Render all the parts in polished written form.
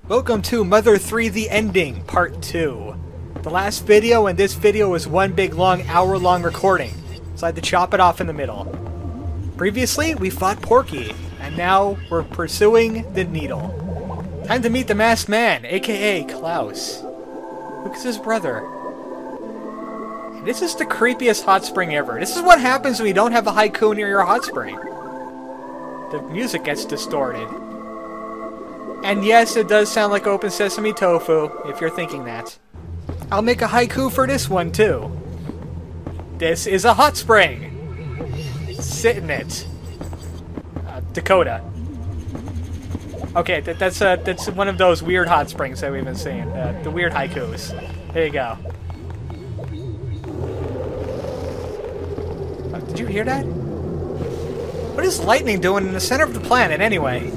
Welcome to Mother 3 The Ending, Part 2. The last video and this video was one big long hour-long recording, so I had to chop it off in the middle. Previously, we fought Porky, and now we're pursuing the needle. Time to meet the masked man, aka Klaus. Lucas's brother. And this is the creepiest hot spring ever. This is what happens when you don't have a haiku near your hot spring. The music gets distorted. And yes, it does sound like Open Sesame Tofu, if you're thinking that. I'll make a haiku for this one, too. This is a hot spring. Sit in it. Dakota. Okay, that's one of those weird hot springs that we've been seeing. The weird haikus. There you go. Did you hear that? What is lightning doing in the center of the planet, anyway?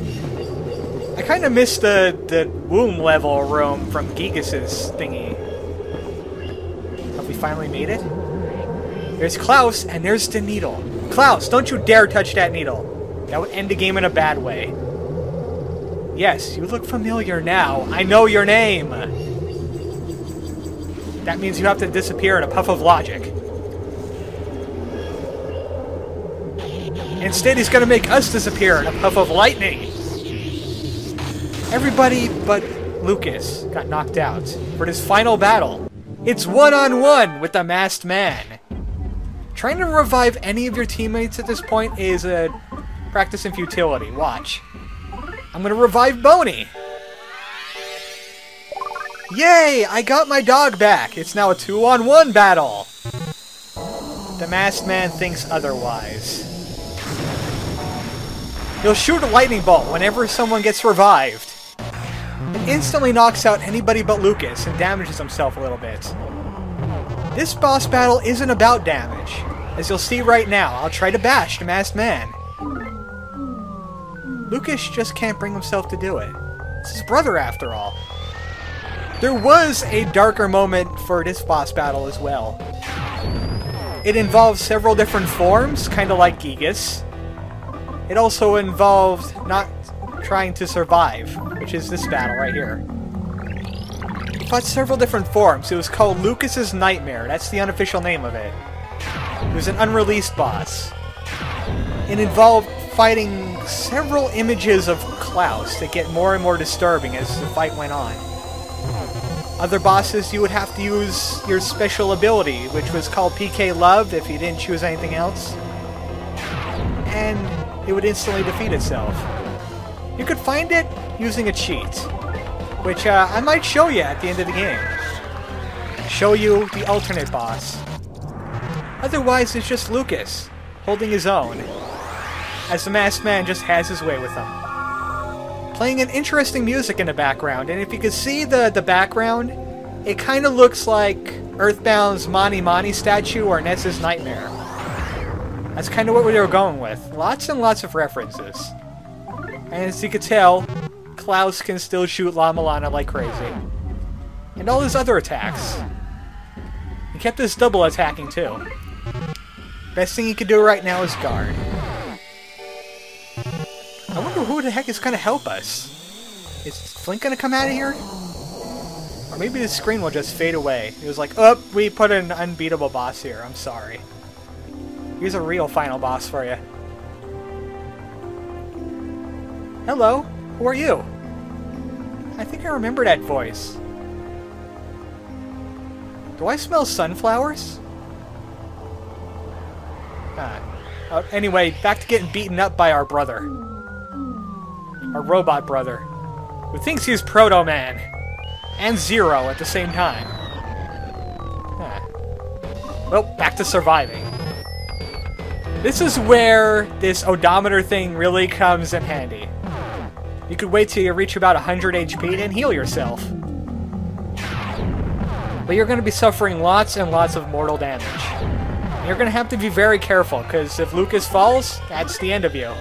I kind of missed the womb level room from Gigas's thingy. Have we finally made it? There's Klaus, and there's the needle. Klaus, don't you dare touch that needle. That would end the game in a bad way. Yes, you look familiar now. I know your name. That means you have to disappear in a puff of logic. Instead, he's gonna make us disappear in a puff of lightning. Everybody but Lucas got knocked out for this final battle. It's one-on-one with the masked man. Trying to revive any of your teammates at this point is a practice in futility. Watch. I'm gonna revive Boney. Yay! I got my dog back. It's now a 2-on-1 battle. The masked man thinks otherwise. He'll shoot a lightning bolt whenever someone gets revived. It instantly knocks out anybody but Lucas and damages himself a little bit. This boss battle isn't about damage. As you'll see right now, I'll try to bash the masked man. Lucas just can't bring himself to do it. It's his brother after all. There was a darker moment for this boss battle as well. It involved several different forms, kinda like Gigas. It also involved not trying to survive, which is this battle right here. It fought several different forms. It was called Lucas's Nightmare. That's the unofficial name of it. It was an unreleased boss. It involved fighting several images of Klaus that get more and more disturbing as the fight went on. Other bosses, you would have to use your special ability, which was called PK Love if you didn't choose anything else. And it would instantly defeat itself. You could find it using a cheat, which I might show you at the end of the game. Show you the alternate boss. Otherwise, it's just Lucas, holding his own, as the masked man just has his way with him. Playing an interesting music in the background, and if you could see the background, it kind of looks like Earthbound's Mani Mani statue or Ness's Nightmare. That's kind of what we were going with. Lots and lots of references. And as you can tell, Klaus can still shoot Llama Lana like crazy. And all his other attacks. He kept his double attacking too. Best thing he can do right now is guard. I wonder who the heck is going to help us. Is Flint going to come out of here? Or maybe the screen will just fade away. It was like, oh, we put an unbeatable boss here. I'm sorry. Here's a real final boss for you. Hello, who are you? I think I remember that voice. Do I smell sunflowers? Anyway, back to getting beaten up by our brother. Our robot brother. Who thinks he's Proto-Man. And Zero at the same time. Well, back to surviving. This is where this odometer thing really comes in handy. You could wait till you reach about 100 HP and heal yourself. But you're going to be suffering lots and lots of mortal damage. And you're going to have to be very careful, because if Lucas falls, that's the end of you.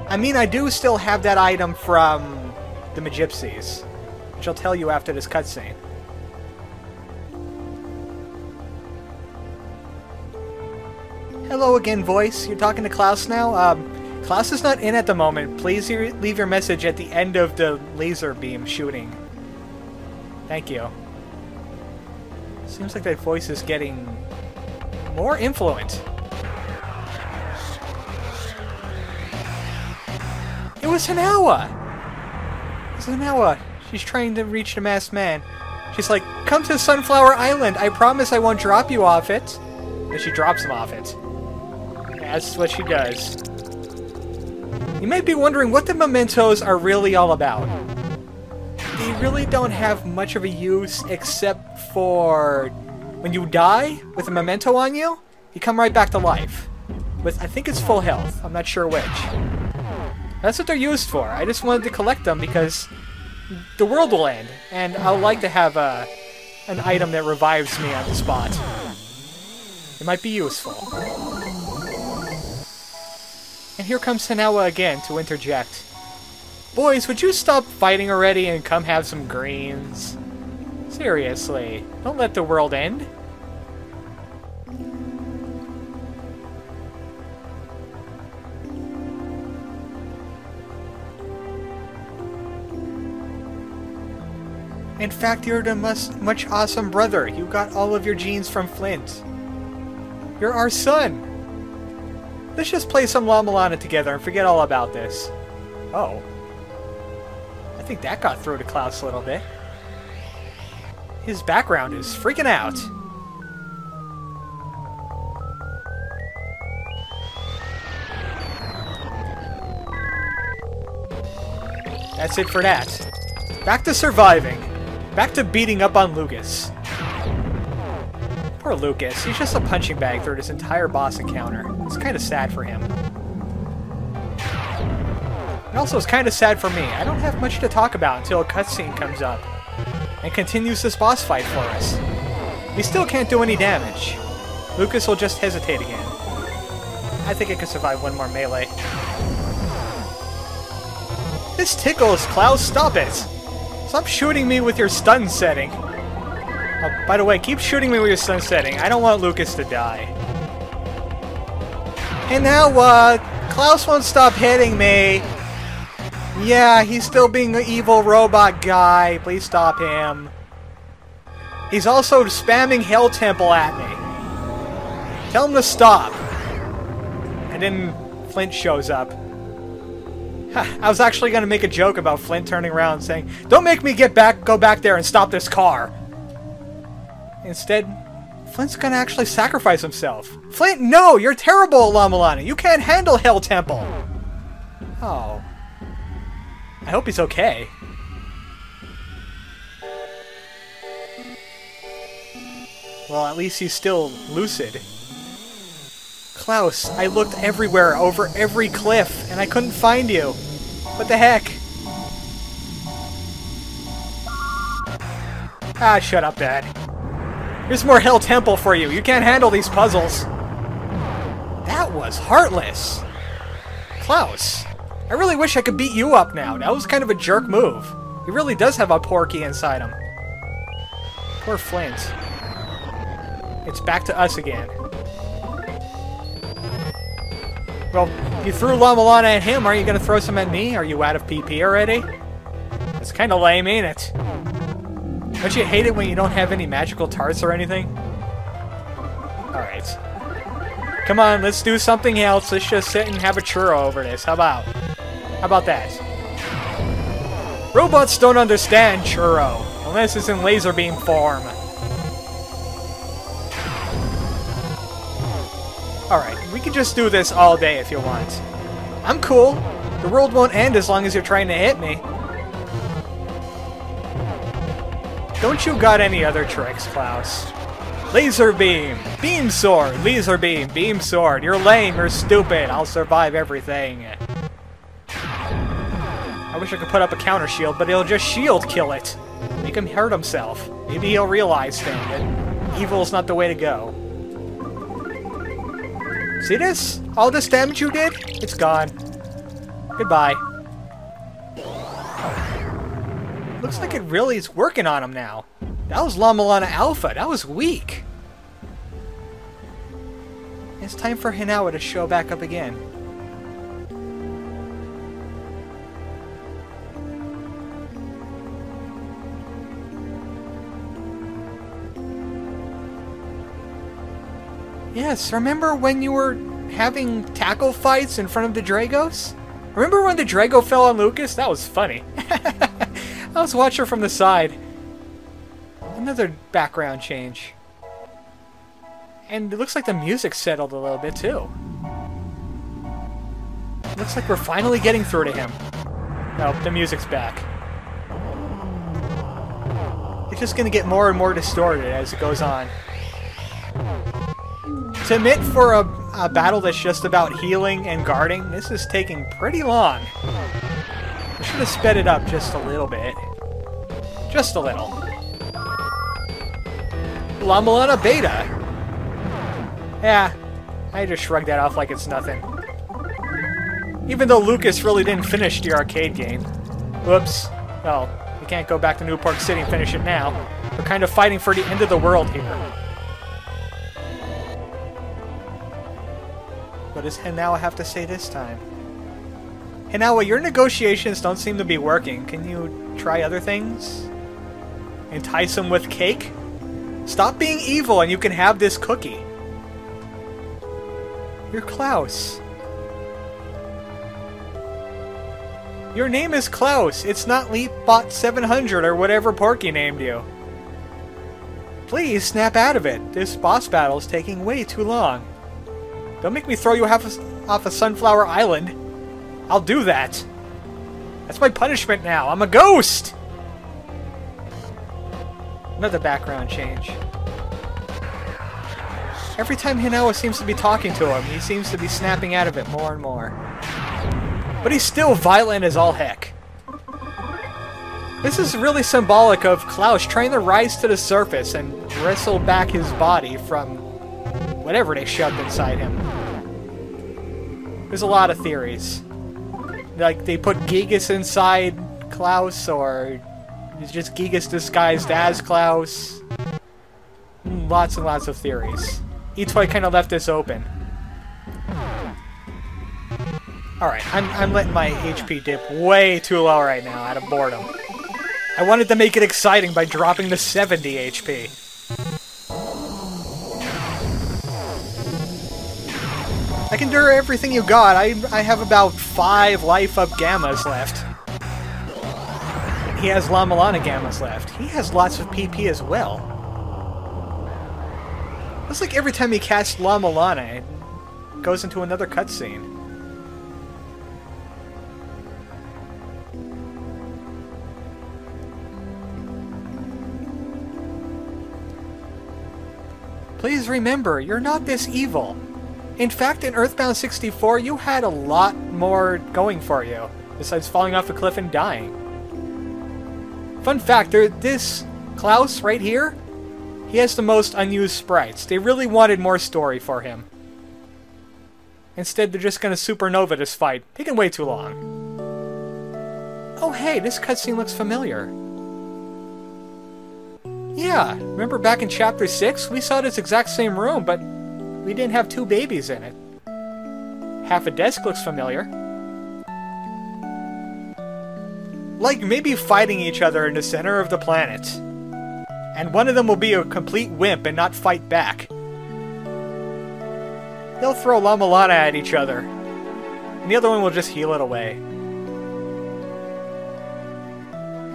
I mean, I do still have that item from the Magypsies, which I'll tell you after this cutscene. Hello again, voice. You're talking to Klaus now? Klaus is not in at the moment. Please leave your message at the end of the laser beam shooting. Thank you. Seems like that voice is getting more influent. It was Hanawa! It's Hanawa. She's trying to reach the masked man. She's like, come to Sunflower Island. I promise I won't drop you off it. And she drops him off it. That's what she does. You might be wondering what the mementos are really all about. They really don't have much of a use except for when you die with a memento on you, you come right back to life. With, I think it's full health. I'm not sure which. That's what they're used for. I just wanted to collect them because the world will end, and I'll like to have an item that revives me on the spot. It might be useful. And here comes Hanawa again to interject. Boys, would you stop fighting already and come have some greens? Seriously, don't let the world end. In fact, you're the much awesome brother. You got all of your genes from Flint. You're our son. Let's just play some La Milana together and forget all about this. Oh. I think that got through to Klaus a little bit. His background is freaking out. That's it for that. Back to surviving. Back to beating up on Lucas. Poor Lucas. He's just a punching bag through this entire boss encounter. It's kind of sad for him. And also, it's kind of sad for me. I don't have much to talk about until a cutscene comes up and continues this boss fight for us. We still can't do any damage. Lucas will just hesitate again. I think I can survive one more melee. This tickles, Klaus. Stop it! Stop shooting me with your stun setting. Oh, by the way, keep shooting me with your stun setting. I don't want Lucas to die. And now, Klaus won't stop hitting me. Yeah, he's still being an evil robot guy. Please stop him. He's also spamming Hell Temple at me. Tell him to stop. And then Flint shows up. I was actually going to make a joke about Flint turning around and saying, "Don't make me go back there and stop this car." Instead, Flint's going to actually sacrifice himself. Flint, no! You're terrible at La Milana. You can't handle Hell Temple. Oh. I hope he's okay. Well, at least he's still lucid. Klaus, I looked everywhere, over every cliff, and I couldn't find you. What the heck? Ah, shut up, Dad. Here's more Hell Temple for you. You can't handle these puzzles. That was heartless. Klaus, I really wish I could beat you up now. That was kind of a jerk move. He really does have a porky inside him. Poor Flint. It's back to us again. Well, you threw La Milana at him. Aren't you going to throw some at me? Are you out of PP already? That's kind of lame, ain't it? Don't you hate it when you don't have any magical tarts or anything? Alright. Come on, let's do something else. Let's just sit and have a churro over this. How about? How about that? Robots don't understand churro, unless it's in laser beam form. Alright, we can just do this all day if you want. I'm cool. The world won't end as long as you're trying to hit me. Don't you got any other tricks, Klaus? Laser beam! Beam sword! Laser beam! Beam sword! You're lame, you're stupid! I'll survive everything! I wish I could put up a counter shield, but it'll just shield kill it! Make him hurt himself. Maybe he'll realize thing that evil's not the way to go. See this? All this damage you did? It's gone. Goodbye. Looks like it really is working on him now. That was La Milana Alpha. That was weak. It's time for Hanawa to show back up again. Yes, remember when you were having tackle fights in front of the Dragos? Remember when the Drago fell on Lucas? That was funny. I was watching from the side. Another background change. And it looks like the music settled a little bit too. Looks like we're finally getting through to him. Nope, the music's back. It's just gonna get more and more distorted as it goes on. To admit for a battle that's just about healing and guarding, this is taking pretty long. I should have sped it up just a little bit. Just a little. La Milana Beta! Yeah, I just shrugged that off like it's nothing. Even though Lucas really didn't finish the arcade game. Whoops. Well, we can't go back to New Park City and finish it now. We're kind of fighting for the end of the world here. What does Hanawa have to say this time? Hanawa, your negotiations don't seem to be working. Can you try other things? Entice him with cake? Stop being evil and you can have this cookie. You're Klaus. Your name is Klaus. It's not Leapbot 700 or whatever Porky named you. Please snap out of it. This boss battle is taking way too long. Don't make me throw you off a Sunflower Island. I'll do that. That's my punishment now. I'm a ghost! Another background change. Every time Hinawa seems to be talking to him, he seems to be snapping out of it more and more. But he's still violent as all heck. This is really symbolic of Klaus trying to rise to the surface and wrestle back his body from whatever they shoved inside him. There's a lot of theories. Like, they put Gigas inside Klaus, or it's just Gigas disguised as Klaus. Lots and lots of theories. Itoy kind of left this open. Alright, I'm letting my HP dip way too low right now out of boredom. I wanted to make it exciting by dropping to 70 HP. I can endure everything you got. I have about 5 life up gammas left. He has La Milana gammas left. He has lots of PP as well. Looks like every time he casts La Milana, it goes into another cutscene. Please remember, you're not this evil. In fact, in Earthbound 64, you had a lot more going for you, besides falling off a cliff and dying. Fun fact, this Klaus right here, he has the most unused sprites. They really wanted more story for him. Instead, they're just gonna supernova this fight, taking way too long. Oh hey, this cutscene looks familiar. Yeah, remember back in Chapter 6? We saw this exact same room, but we didn't have 2 babies in it. Half a desk looks familiar. Like maybe fighting each other in the center of the planet. And one of them will be a complete wimp and not fight back. They'll throw La Milana at each other. And the other one will just heal it away.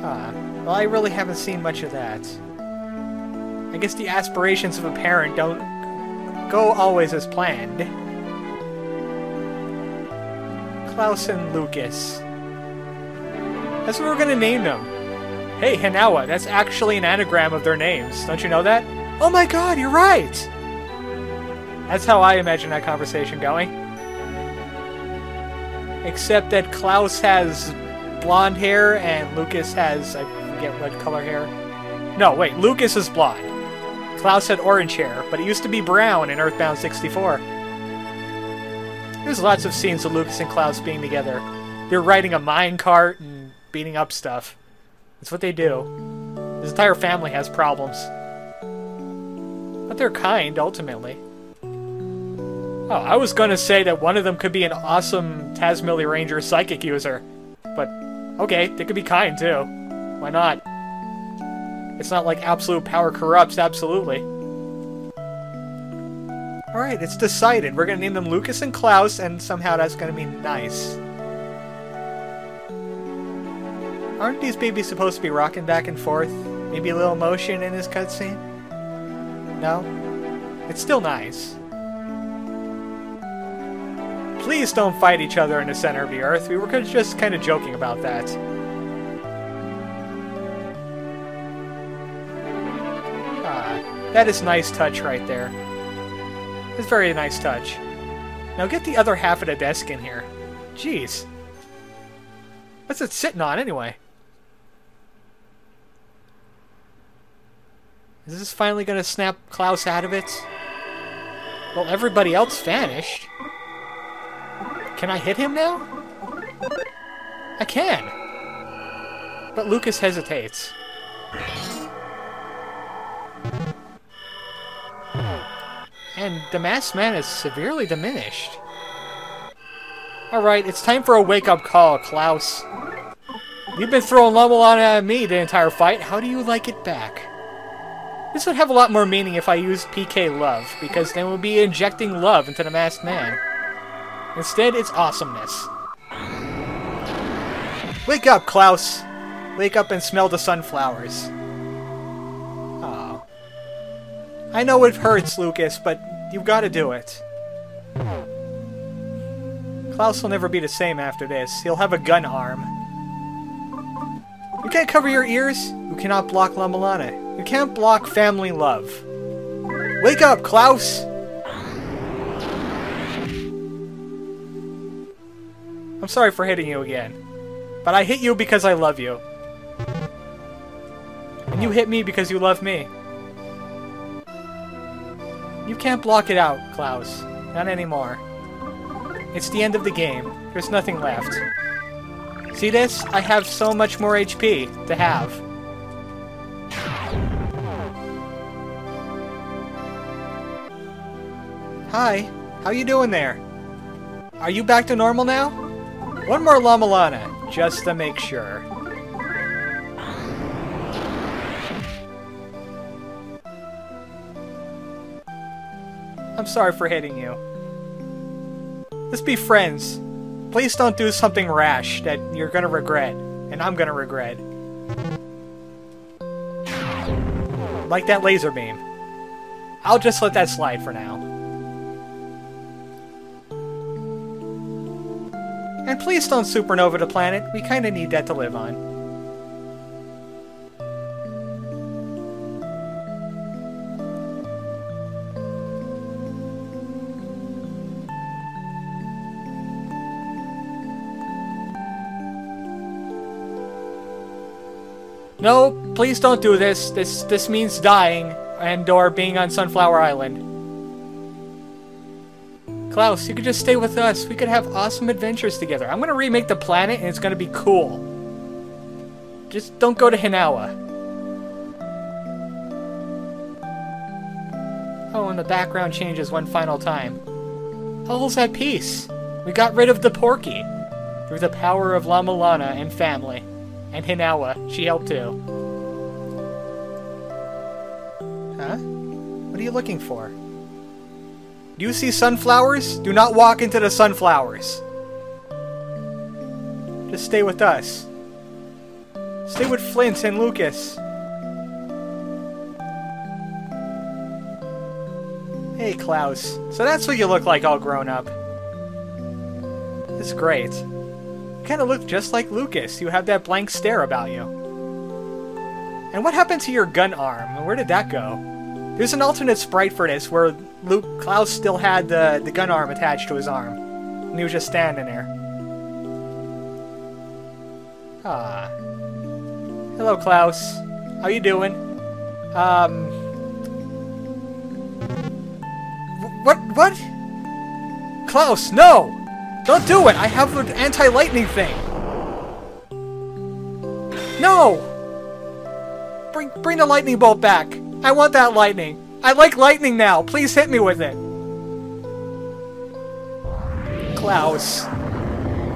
Well, I really haven't seen much of that. I guess the aspirations of a parent don't go always as planned. Klaus and Lucas. That's what we're gonna name them. Hey, Hanawa, that's actually an anagram of their names. Don't you know that? Oh my god, you're right! That's how I imagine that conversation going. Except that Klaus has blonde hair and Lucas has, I forget what color hair. No, wait, Lucas is blonde. Klaus had orange hair, but it used to be brown in Earthbound 64. There's lots of scenes of Lucas and Klaus being together. They're riding a minecart and beating up stuff. That's what they do. His entire family has problems. But they're kind, ultimately. Oh, I was gonna say that one of them could be an awesome Tazmily Ranger psychic user. But, okay, they could be kind, too. Why not? It's not like absolute power corrupts absolutely. Alright, it's decided. We're gonna name them Lucas and Klaus, and somehow that's gonna be nice. Aren't these babies supposed to be rocking back and forth? Maybe a little motion in this cutscene? No? It's still nice. Please don't fight each other in the center of the earth. We were just kind of joking about that. Ah, that is nice touch right there. It's a very nice touch. Now get the other half of the desk in here. Jeez. What's it sitting on anyway? Is this finally going to snap Klaus out of it? Well, everybody else vanished. Can I hit him now? I can. But Lucas hesitates. And the masked man is severely diminished. Alright, it's time for a wake-up call, Klaus. You've been throwing Lamalana at me the entire fight. How do you like it back? This would have a lot more meaning if I used PK Love, because then we'll be injecting love into the masked man. Instead, it's awesomeness. Wake up, Klaus! Wake up and smell the sunflowers. Oh. I know it hurts, Lucas, but you've got to do it. Klaus will never be the same after this. He'll have a gun arm. You can't cover your ears. You cannot block Lamalana. You can't block family love. Wake up, Klaus! I'm sorry for hitting you again. But I hit you because I love you. And you hit me because you love me. You can't block it out, Klaus. Not anymore. It's the end of the game. There's nothing left. See this? I have so much more HP to have. Hi. How you doing there? Are you back to normal now? One more Lamalana, just to make sure. I'm sorry for hitting you. Let's be friends. Please don't do something rash that you're gonna regret, and I'm gonna regret. Like that laser beam. I'll just let that slide for now. And please don't supernova the planet. We kinda need that to live on. No, please don't do this. This means dying and or being on Sunflower Island. Klaus, you could just stay with us. We could have awesome adventures together. I'm gonna remake the planet and it's gonna be cool. Just don't go to Hinawa. Oh, and the background changes one final time. All's at peace. We got rid of the Porky. Through the power of Lamalana and family. And Hinawa, she helped too. Huh? What are you looking for? Do you see sunflowers? Do not walk into the sunflowers. Just stay with us. Stay with Flint and Lucas. Hey, Klaus. So that's what you look like all grown up. It's great. You kind of look just like Lucas. You have that blank stare about you. And what happened to your gun arm? Where did that go? There's an alternate sprite for this where Klaus still had the gun arm attached to his arm. And he was just standing there. Ah. Hello, Klaus. How you doing? What? Klaus, no! Don't do it! I have an anti-lightning thing! No! Bring the lightning bolt back! I want that lightning! I like lightning now! Please hit me with it! Klaus.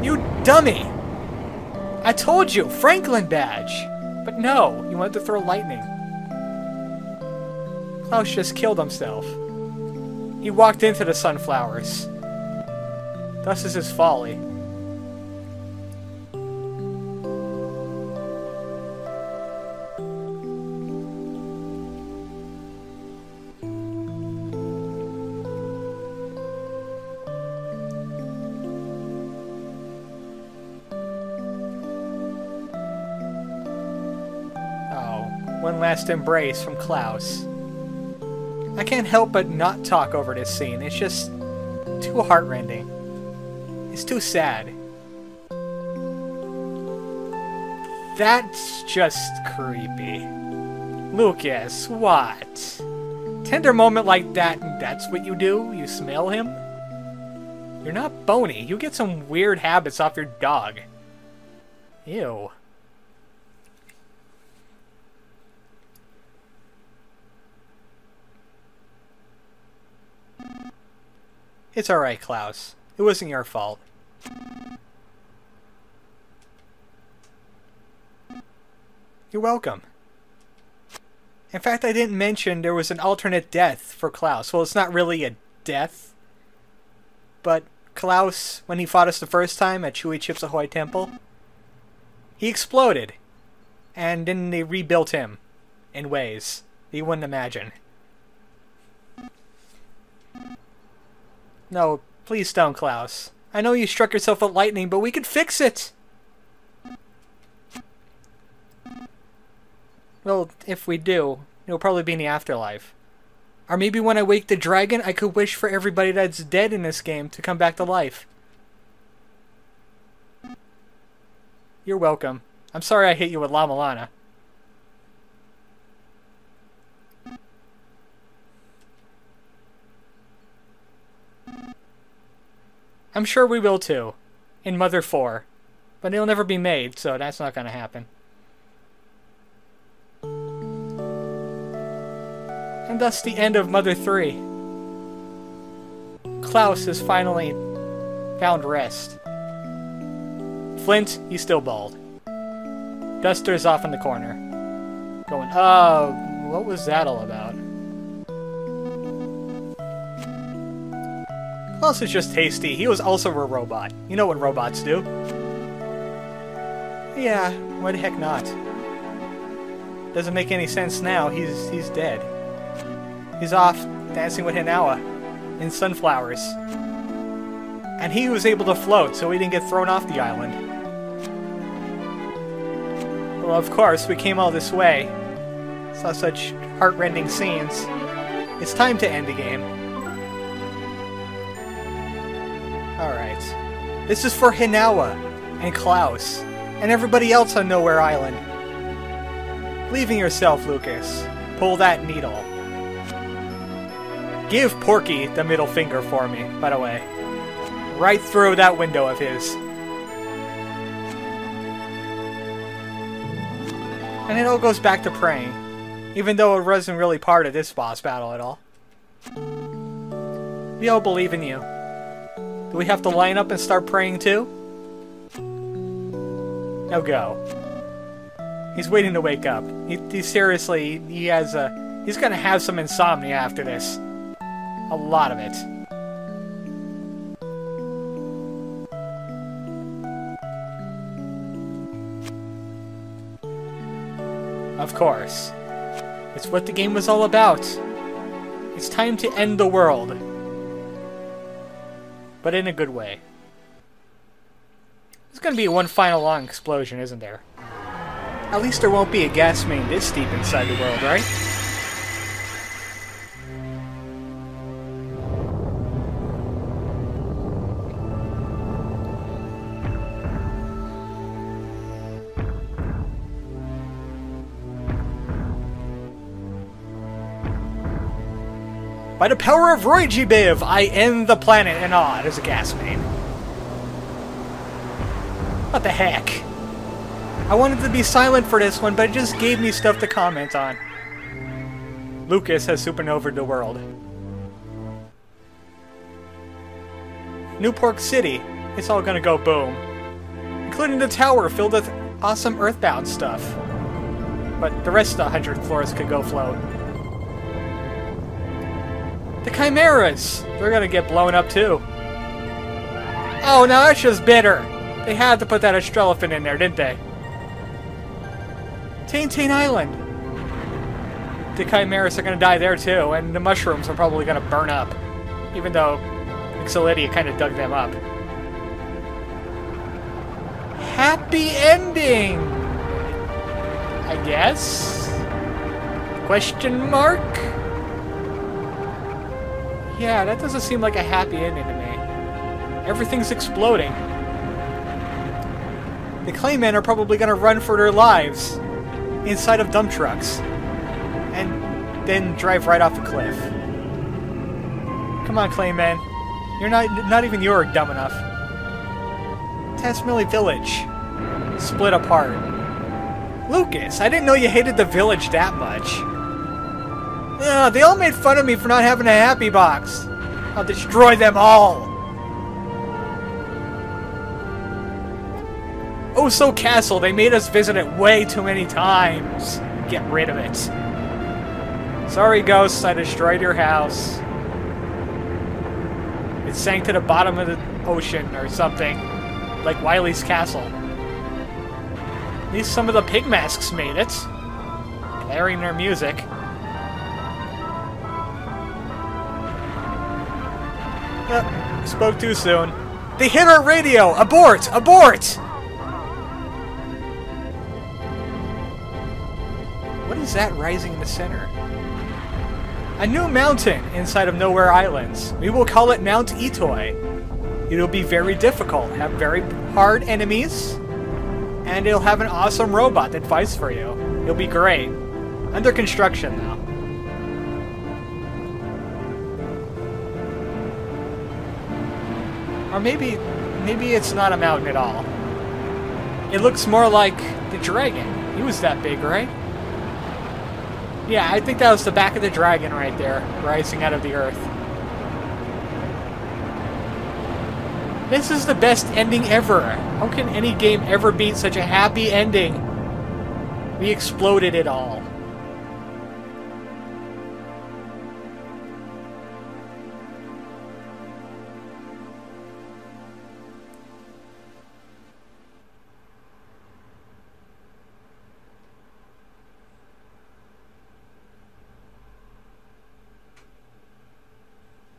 You dummy! I told you! Franklin badge! But no! You wanted to throw lightning. Klaus just killed himself. He walked into the sunflowers. Thus is his folly. One last embrace from Klaus. I can't help but not talk over this scene. It's just too heartrending. It's too sad. That's just creepy. Lucas, what? Tender moment like that, and that's what you do? You smell him? You're not bony. You get some weird habits off your dog. Ew. It's alright, Klaus. It wasn't your fault. You're welcome. In fact, I didn't mention there was an alternate death for Klaus. Well, it's not really a death. But Klaus, when he fought us the first time at Chewy Chips Ahoy Temple, he exploded. And then they rebuilt him in ways that you wouldn't imagine. No, please don't, Klaus. I know you struck yourself with lightning, but we could fix it! Well, if we do, it'll probably be in the afterlife. Or maybe when I wake the dragon, I could wish for everybody that's dead in this game to come back to life. You're welcome. I'm sorry I hit you with Llama Lana. I'm sure we will too, in Mother 4, but it'll never be made, so that's not going to happen. And thus the end of Mother 3. Klaus has finally found rest. Flint, he's still bald. Duster's off in the corner. Going, what was that all about? Klaus is just hasty. He was also a robot. You know what robots do. Yeah, why the heck not? Doesn't make any sense now. He's dead. He's off dancing with Hinawa in sunflowers. And he was able to float, so he didn't get thrown off the island. Well, of course, we came all this way. Saw such heartrending scenes. It's time to end the game. Alright. This is for Hinawa and Klaus and everybody else on Nowhere Island. Believe in yourself, Lucas. Pull that needle. Give Porky the middle finger for me, by the way. Right through that window of his. And it all goes back to praying, even though it wasn't really part of this boss battle at all. We all believe in you. Do we have to line up and start praying too? Now go. He's waiting to wake up. He seriously, he's gonna have some insomnia after this. A lot of it. Of course. It's what the game was all about. It's time to end the world. But in a good way. There's gonna be one final long explosion, isn't there? At least there won't be a gas main this deep inside the world, right? By the power of Roy G. Biv, I end the planet, and there's a gas main. What the heck? I wanted to be silent for this one, but it just gave me stuff to comment on. Lucas has supernovaed the world. Newport City, it's all gonna go boom. Including the tower filled with awesome Earthbound stuff. But the rest of the 100th floors could go float. The chimeras! They're gonna get blown up too. Oh, now that's just bitter. They had to put that Astrelephant in there, didn't they? Taintain Island. The chimeras are gonna die there too, and the mushrooms are probably gonna burn up. Even though Ixalidia kind of dug them up. Happy ending! I guess? Question mark? Yeah, that doesn't seem like a happy ending to me. Everything's exploding. The Claymen are probably gonna run for their lives inside of dump trucks. And then drive right off a cliff. Come on, Claymen. You're not even you're dumb enough. Tasmilly Village. Split apart. Lucas, I didn't know you hated the village that much. They all made fun of me for not having a happy box. I'll destroy them all. Oh, so Castle, they made us visit it way too many times. Get rid of it. Sorry, ghosts, I destroyed your house. It sank to the bottom of the ocean or something. Like Wily's castle. At least some of the pig masks made it. Blaring their music. Spoke too soon. They hit our radio! Abort! Abort! What is that rising in the center? A new mountain inside of Nowhere Islands. We will call it Mount Itoy. It'll be very difficult, have very hard enemies, and it'll have an awesome robot that fights for you. It'll be great. Under construction, though. Or maybe it's not a mountain at all. It looks more like the dragon. He was that big, right? Yeah, I think that was the back of the dragon right there, rising out of the earth. This is the best ending ever. How can any game ever beat such a happy ending? We exploded it all.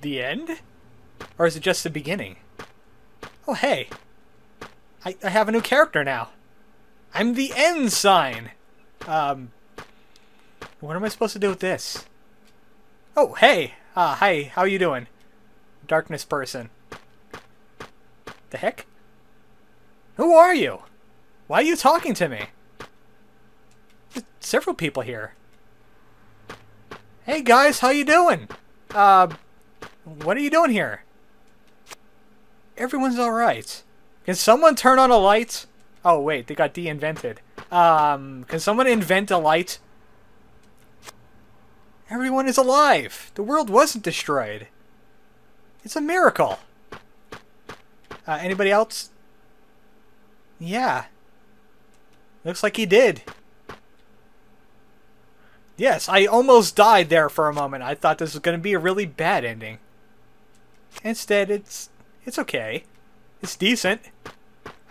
The end? Or is it just the beginning? Oh, hey. I have a new character now. I'm the end sign. What am I supposed to do with this? Oh, hey. Hi, how you doing? Darkness person. The heck? Who are you? Why are you talking to me? There's several people here. Hey guys, how you doing? What are you doing here? Everyone's alright. Can someone turn on a light? Oh wait, they got de-invented. Can someone invent a light? Everyone is alive! The world wasn't destroyed. It's a miracle. Anybody else? Yeah. Looks like he did. Yes, I almost died there for a moment. I thought this was going to be a really bad ending. Instead, it's okay. It's decent.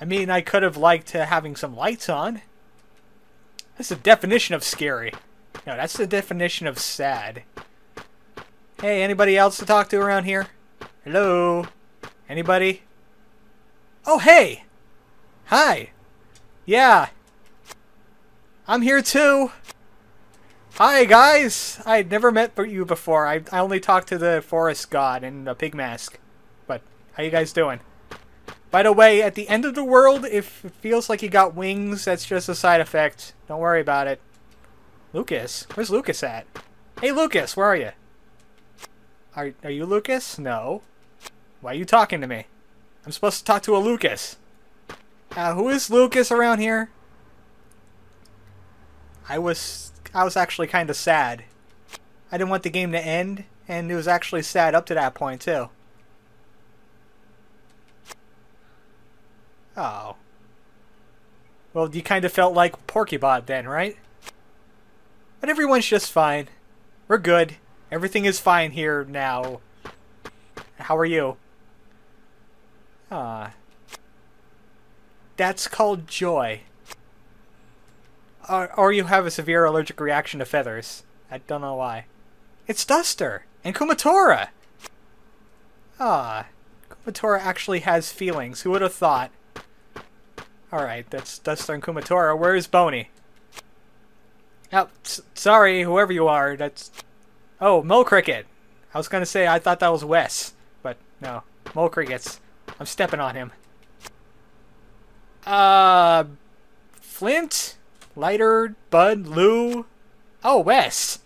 I mean, I could have liked having some lights on. That's the definition of scary. No, that's the definition of sad. Hey, anybody else to talk to around here? Hello? Anybody? Oh, hey! Hi! Yeah! I'm here too! Hi, guys! I'd never met you before. I only talked to the forest god in a pig mask. But, how you guys doing? By the way, at the end of the world, if it feels like you got wings, that's just a side effect. Don't worry about it. Lucas? Where's Lucas at? Hey, Lucas, where are you? Are you Lucas? No. Why are you talking to me? I'm supposed to talk to a Lucas. Who is Lucas around here? I was actually kind of sad. I didn't want the game to end, and it was actually sad up to that point, too. Oh. Well, you kind of felt like Porcubot then, right? But everyone's just fine. We're good. Everything is fine here now. How are you? That's called joy. Or you have a severe allergic reaction to feathers. I don't know why. It's Duster and Kumatora! Kumatora actually has feelings. Who would have thought? Alright, that's Duster and Kumatora. Where's Boney? Oh, sorry, whoever you are. That's... Oh, Mole Cricket. I was gonna say I thought that was Wes. But no. Mole Cricket's. I'm stepping on him. Flint? Lighter? Bud? Lou? Oh, Wes!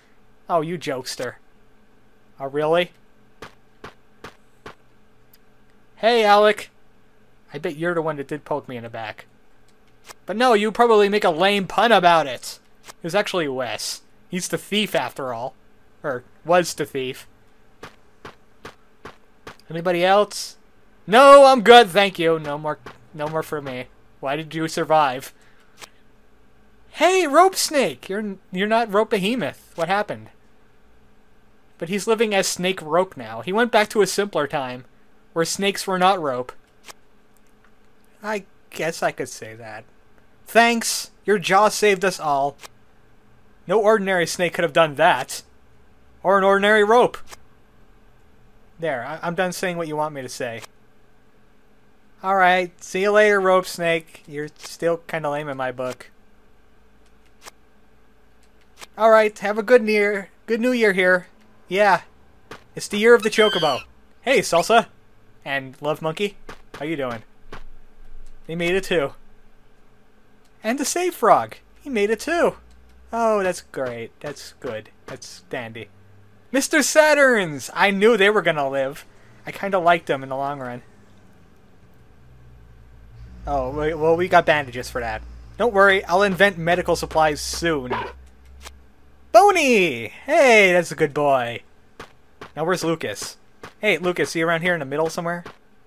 Oh, you jokester. Oh, really? Hey, Alec! I bet you're the one that did poke me in the back. But no, you probably make a lame pun about it. It was actually Wes. He's the thief, after all. Or, was the thief. Anybody else? No, I'm good, thank you. No more for me. Why did you survive? Hey, Rope Snake! You're not Rope Behemoth. What happened? But he's living as Snake Rope now. He went back to a simpler time, where snakes were not rope. I guess I could say that. Thanks! Your jaw saved us all. No ordinary snake could have done that. Or an ordinary rope. There, I'm done saying what you want me to say. Alright, see you later, Rope Snake. You're still kinda lame in my book. Alright, have a good New Year here. Yeah, it's the year of the Chocobo. Hey, Salsa! And Love Monkey, how you doing? He made it too. And the Save Frog, he made it too. Oh, that's great. That's good. That's dandy. Mr. Saturns! I knew they were gonna live. I kinda liked them in the long run. Oh, well, we got bandages for that. Don't worry, I'll invent medical supplies soon. Boney! Hey, that's a good boy. Now where's Lucas? Hey, Lucas, you around here in the middle somewhere?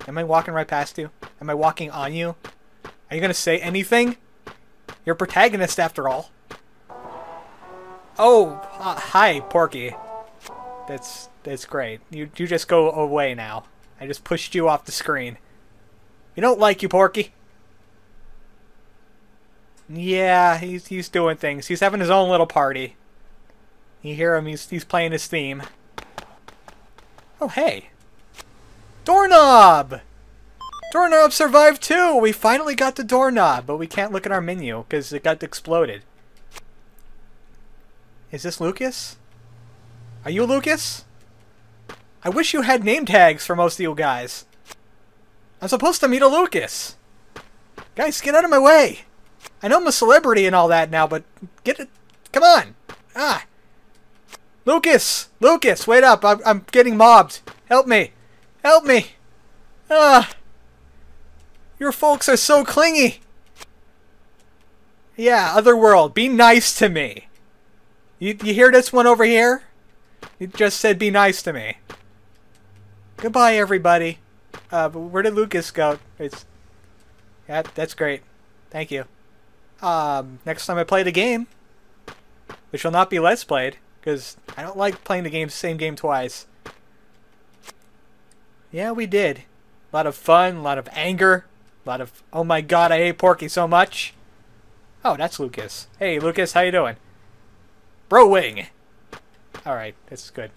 Am I walking right past you? Am I walking on you? Are you gonna say anything? You're a protagonist after all. Oh, hi, Porky. That's great. You just go away now. I just pushed you off the screen. You don't like you, Porky. Yeah, he's doing things. He's having his own little party. You hear him, he's playing his theme. Oh, hey. Doorknob! Doorknob survived too! We finally got the doorknob, but we can't look at our menu because it got exploded. Is this Lucas? Are you Lucas? I wish you had name tags for most of you guys. I'm supposed to meet a Lucas. Guys, get out of my way. I know I'm a celebrity and all that now, but get it. Come on. Ah. Lucas! Lucas, wait up. I'm getting mobbed. Help me. Help me. Ah. Your folks are so clingy. Yeah, Otherworld, be nice to me. You hear this one over here? It just said be nice to me. Goodbye, everybody. Where did Lucas go? Yeah, that's great. Thank you. Next time I play the game, which will not be Let's Played, because I don't like playing the same game twice. Yeah, we did. A lot of fun, a lot of anger, a lot of, oh my god, I hate Porky so much. Oh, that's Lucas. Hey, Lucas, how you doing? Bro Wing! Alright, that's good.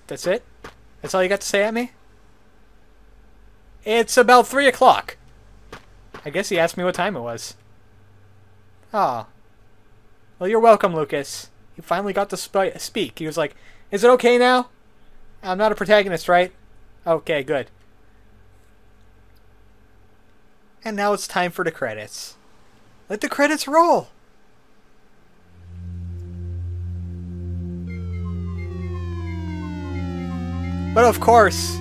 That's it? That's all you got to say at me? It's about 3 o'clock. I guess he asked me what time it was. Oh. Well, you're welcome, Lucas. You finally got to speak. He was like, is it okay now? I'm not a protagonist, right? Okay, good. And now it's time for the credits. Let the credits roll! But of course,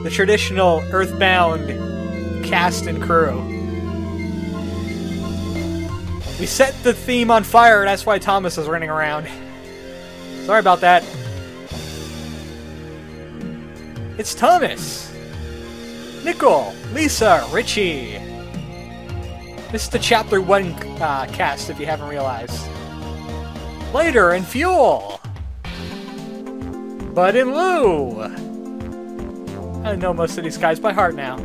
the traditional Earthbound cast and crew. We set the theme on fire, that's why Thomas is running around. Sorry about that. It's Thomas! Nicole, Lisa, Richie. This is the Chapter 1 cast, if you haven't realized. Lighter and Fuel! Bud and Lou! I know most of these guys by heart now.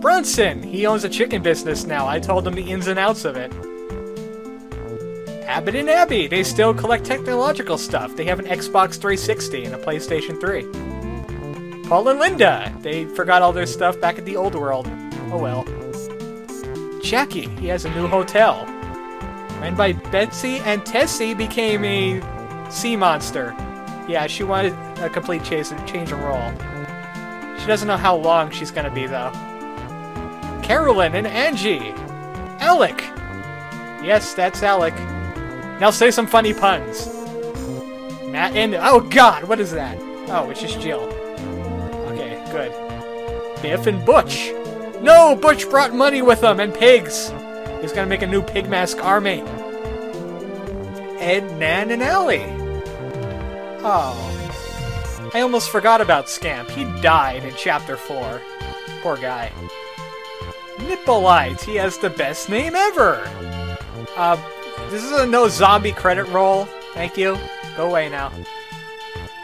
Brunson! He owns a chicken business now. I told him the ins and outs of it. Abbott and Abby! They still collect technological stuff. They have an Xbox 360 and a PlayStation 3. Paul and Linda! They forgot all their stuff back at the old world. Oh well. Jackie! He has a new hotel. Ran by Betsy, and Tessie became a sea monster. Yeah, she wanted a complete change of role. She doesn't know how long she's gonna be, though. Carolyn and Angie! Alec! Yes, that's Alec. Now say some funny puns. Matt and... Oh god, what is that? Oh, it's just Jill. Okay, good. Biff and Butch! No! Butch brought money with him, and pigs! He's gonna make a new pig mask army. Ed, Nan, and Allie! Oh. I almost forgot about Scamp. He died in Chapter 4. Poor guy. Nippolite! He has the best name ever! This is a no zombie credit roll. Thank you. Go away now.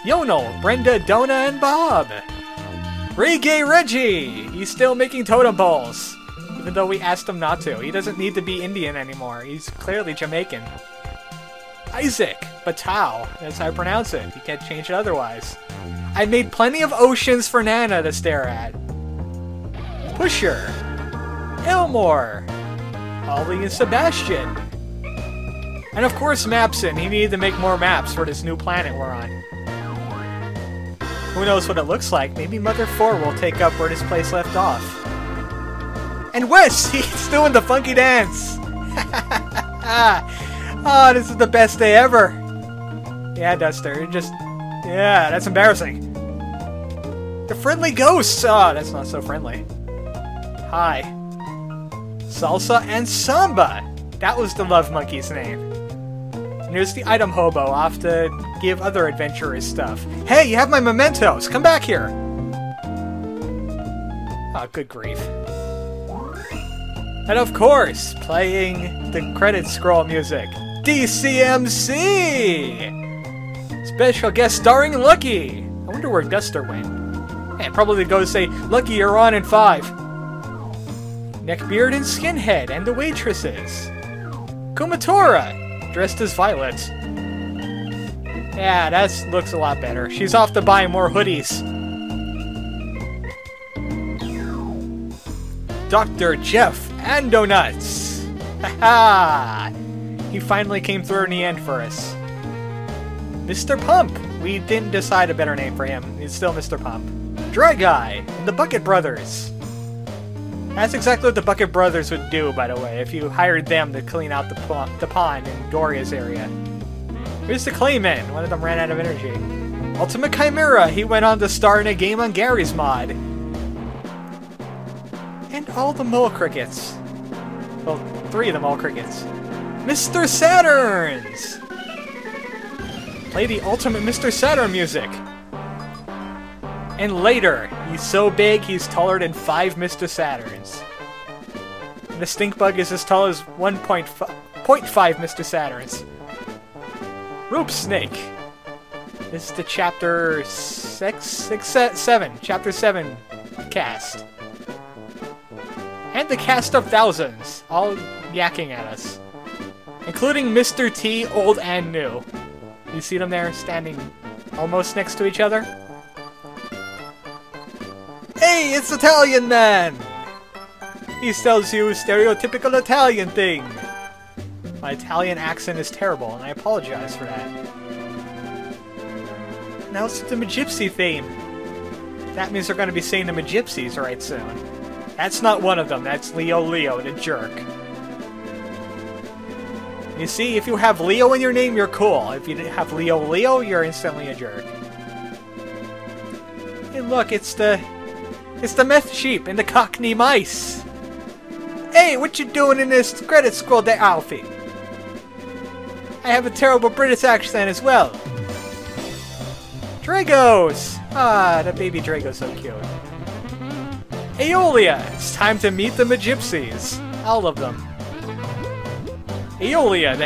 Yono, Brenda, Donna, and Bob! Reggae Reggie! He's still making totem poles. Even though we asked him not to. He doesn't need to be Indian anymore. He's clearly Jamaican. Isaac Batau. That's how I pronounce it. You can't change it otherwise. I made plenty of oceans for Nana to stare at. Pusher. Elmore. Ollie and Sebastian. And of course Mapson. He needed to make more maps for this new planet we're on. Who knows what it looks like? Maybe Mother 4 will take up where this place left off. And Wes! He's doing the funky dance! Oh, this is the best day ever! Yeah, Duster, you're just... Yeah, that's embarrassing. The friendly ghosts! Oh, that's not so friendly. Hi. Salsa and Samba! That was the Love Monkey's name. And here's the item hobo off to give other adventurers stuff. Hey, you have my mementos! Come back here! Oh, good grief. And of course, playing the credit scroll music, DCMC! Special guest starring Lucky! I wonder where Duster went. And probably go to say, Lucky, you're on in 5. Neckbeard and Skinhead and the waitresses. Kumatora, dressed as Violet. Yeah, that looks a lot better. She's off to buy more hoodies. Dr. Jeff and Donuts! Haha! He finally came through in the end for us. Mr. Pump! We didn't decide a better name for him. He's still Mr. Pump. Dry Guy! And the Bucket Brothers! That's exactly what the Bucket Brothers would do, by the way, if you hired them to clean out the pond in Doria's area. Here's the Clayman. One of them ran out of energy. Ultimate Chimera. He went on to star in a game on Gary's mod. And all the Mole Crickets. Well, 3 of the Mole Crickets. Mr. Saturns! Play the ultimate Mr. Saturn music. And later, he's so big he's taller than 5 Mr. Saturns. And the stink bug is as tall as 1.5 Mr. Saturns. Rope Snake. This is the chapter 7. Chapter 7 cast. And the cast of thousands, all yakking at us. Including Mr. T, old and new. You see them there, standing almost next to each other? Hey, it's Italian Man! He tells you stereotypical Italian thing. My Italian accent is terrible, and I apologize for that. Now it's the Magypsy theme. That means they're going to be saying the Magypsies right soon. That's not one of them, that's Leo Leo, the jerk. You see, if you have Leo in your name, you're cool. If you have Leo Leo, you're instantly a jerk. Hey look, it's the meth sheep and the cockney mice. Hey, what you doing in this credit scroll day outfit? I have a terrible British accent as well. Dragos! Ah, that baby Drago's so cute. Aeolia! It's time to meet the Magypsies. All of them. Aeolia,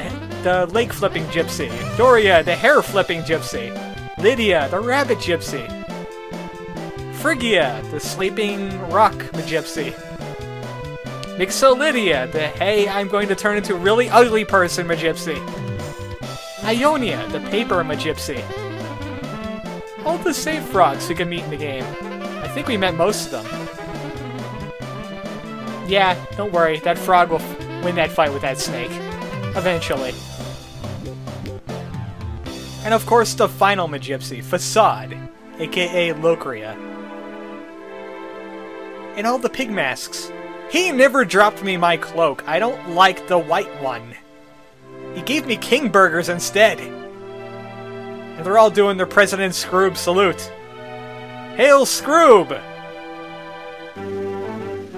the lake-flipping gypsy. Doria, the hair-flipping gypsy. Lydia, the rabbit gypsy. Phrygia, the sleeping rock gypsy. Mixolydia, the hey, I'm going to turn into a really ugly person gypsy. Ionia, the paper gypsy. All the same frogs we can meet in the game. I think we met most of them. Yeah, don't worry, that frog will win that fight with that snake. Eventually. And of course the final gypsy, Facade, aka Locria. And all the pig masks. He never dropped me my cloak. I don't like the white one. He gave me king burgers instead. And they're all doing their President Scroob salute. Hail Scroob!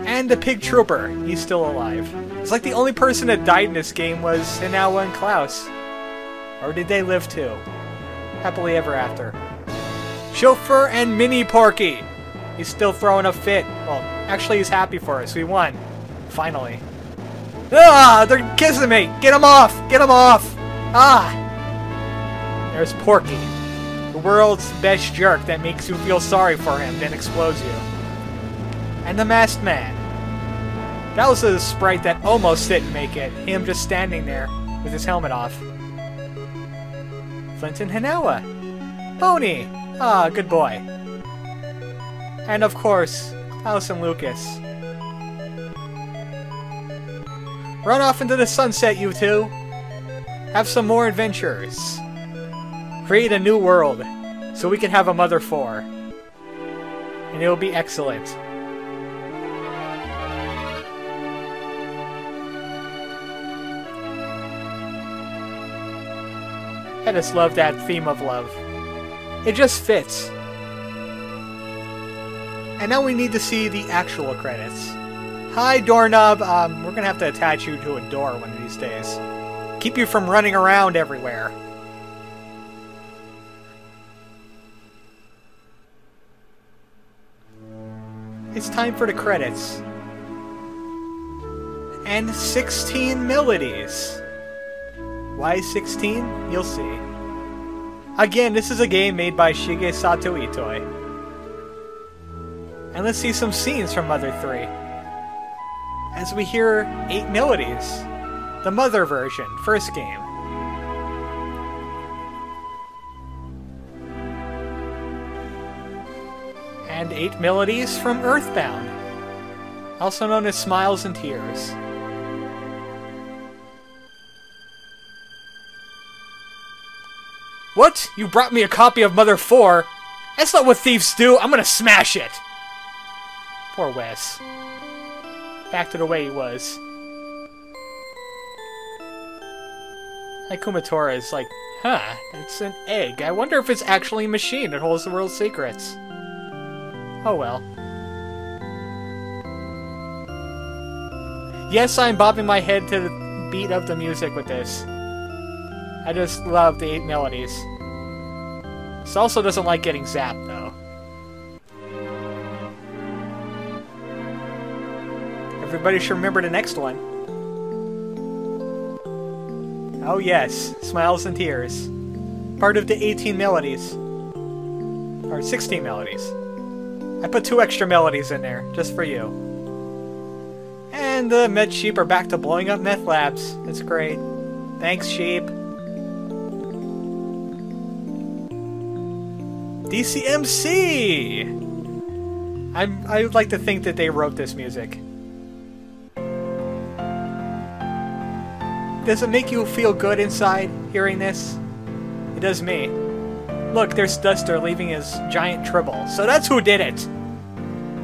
And the pig trooper. He's still alive. It's like the only person that died in this game was Hinawa and Klaus. Or did they live too? Happily ever after. Chauffeur and Mini Porky! He's still throwing a fit. Well, actually he's happy for us. We won. Finally. Ah! They're kissing me! Get him off! Get him off! Ah! There's Porky. The world's best jerk that makes you feel sorry for him, then explodes you. And the Masked Man. That was a sprite that almost didn't make it. Him just standing there with his helmet off. Flint and Hinawa. Boney! Ah, good boy. And of course, Klaus and Lucas. Run off into the sunset, you two! Have some more adventures. Create a new world, so we can have a Mother 4. And it'll be excellent. I just love that theme of love. It just fits. And now we need to see the actual credits. Hi, doorknob. We're gonna have to attach you to a door one of these days. Keep you from running around everywhere. It's time for the credits. And 16 melodies. Why 16? You'll see. Again, this is a game made by Shigesato Itoi. And let's see some scenes from Mother 3. As we hear 8 melodies. The Mother version, first game. And 8 melodies from Earthbound. Also known as Smiles and Tears. What? You brought me a copy of Mother 4? That's not what thieves do! I'm gonna smash it! Poor Wes. Back to the way he was. Kumatora is like, huh, it's an egg. I wonder if it's actually a machine that holds the world's secrets. Oh well. Yes, I'm bobbing my head to the beat of the music with this. I just love the 8 melodies. This also doesn't like getting zapped, though. Everybody should remember the next one. Oh yes, Smiles and Tears. Part of the 18 melodies. Or 16 melodies. I put 2 extra melodies in there, just for you. And the Med Sheep are back to blowing up meth labs. It's great. Thanks, Sheep. DCMC! I would like to think that they wrote this music. Does it make you feel good inside, hearing this? It does me. Look, there's Duster leaving his giant tribble. So that's who did it!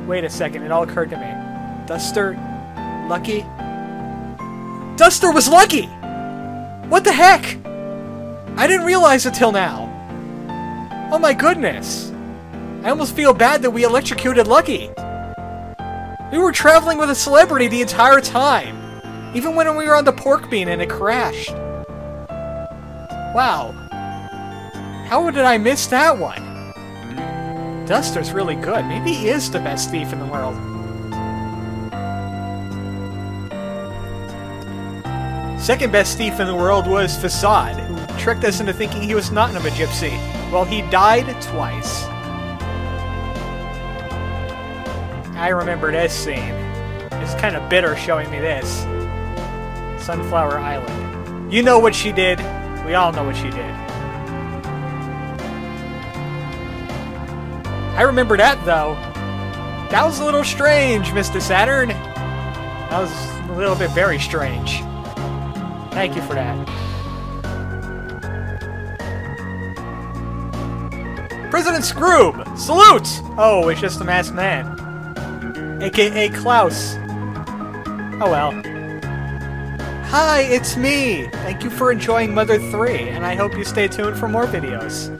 Wait a second, it all occurred to me. Duster... Lucky? Duster was Lucky! What the heck? I didn't realize it till now. Oh my goodness. I almost feel bad that we electrocuted Lucky. We were traveling with a celebrity the entire time. Even when we were on the pork bean and it crashed. Wow. How did I miss that one? Duster's really good. Maybe he is the best thief in the world. Second best thief in the world was Facade, who tricked us into thinking he was not a gypsy. Well, he died twice. I remember this scene. It's kind of bitter showing me this. Sunflower Island. You know what she did. We all know what she did. I remember that, though. That was a little strange, Mr. Saturn. That was a little bit very strange. Thank you for that. President Scroob! Salute! Oh, it's just the masked man. AKA Klaus. Oh well. Hi, it's me! Thank you for enjoying Mother 3, and I hope you stay tuned for more videos.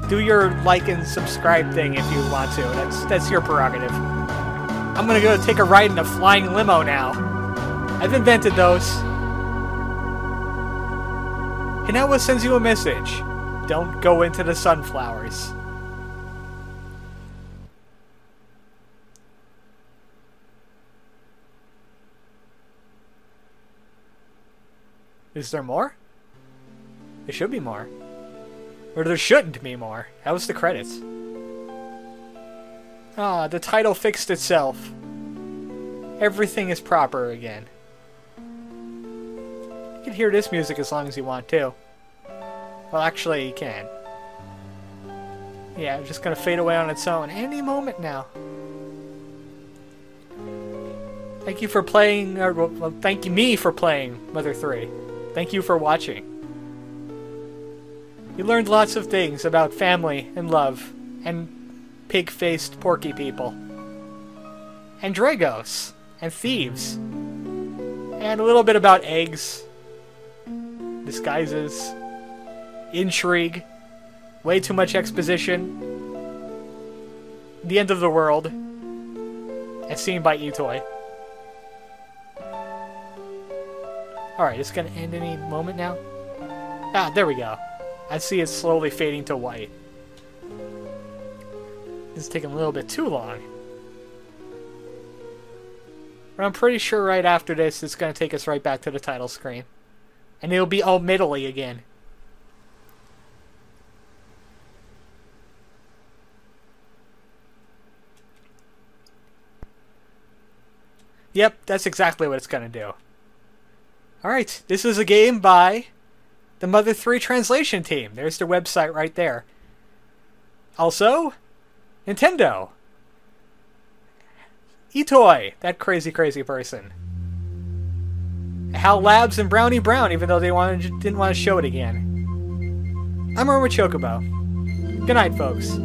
Do your like and subscribe thing if you want to. That's your prerogative. I'm gonna go take a ride in a flying limo now. I've invented those. And now it sends you a message. Don't go into the sunflowers. Is there more? There should be more. Or there shouldn't be more. That was the credits. Ah, the title fixed itself. Everything is proper again. You can hear this music as long as you want to. Well, actually, you can. Yeah, it's just gonna fade away on its own any moment now. Thank you for playing, well, thank you me for playing Mother 3. Thank you for watching. You learned lots of things about family and love, and pig-faced porky people. And Dragos, and thieves. And a little bit about eggs, disguises, intrigue, way too much exposition, the end of the world, as seen by eToy. Alright, it's gonna end any moment now. Ah, there we go. I see it slowly fading to white. This is taking a little bit too long. But I'm pretty sure right after this, it's gonna take us right back to the title screen. And it'll be all middly again. Yep, that's exactly what it's gonna do. Alright, this is a game by the Mother 3 translation team. There's their website right there. Also, Nintendo. eToy, that crazy, crazy person. Hal Labs and Brownie Brown, even though they didn't want to show it again. I'm ArmoredChocobo. Good night, folks.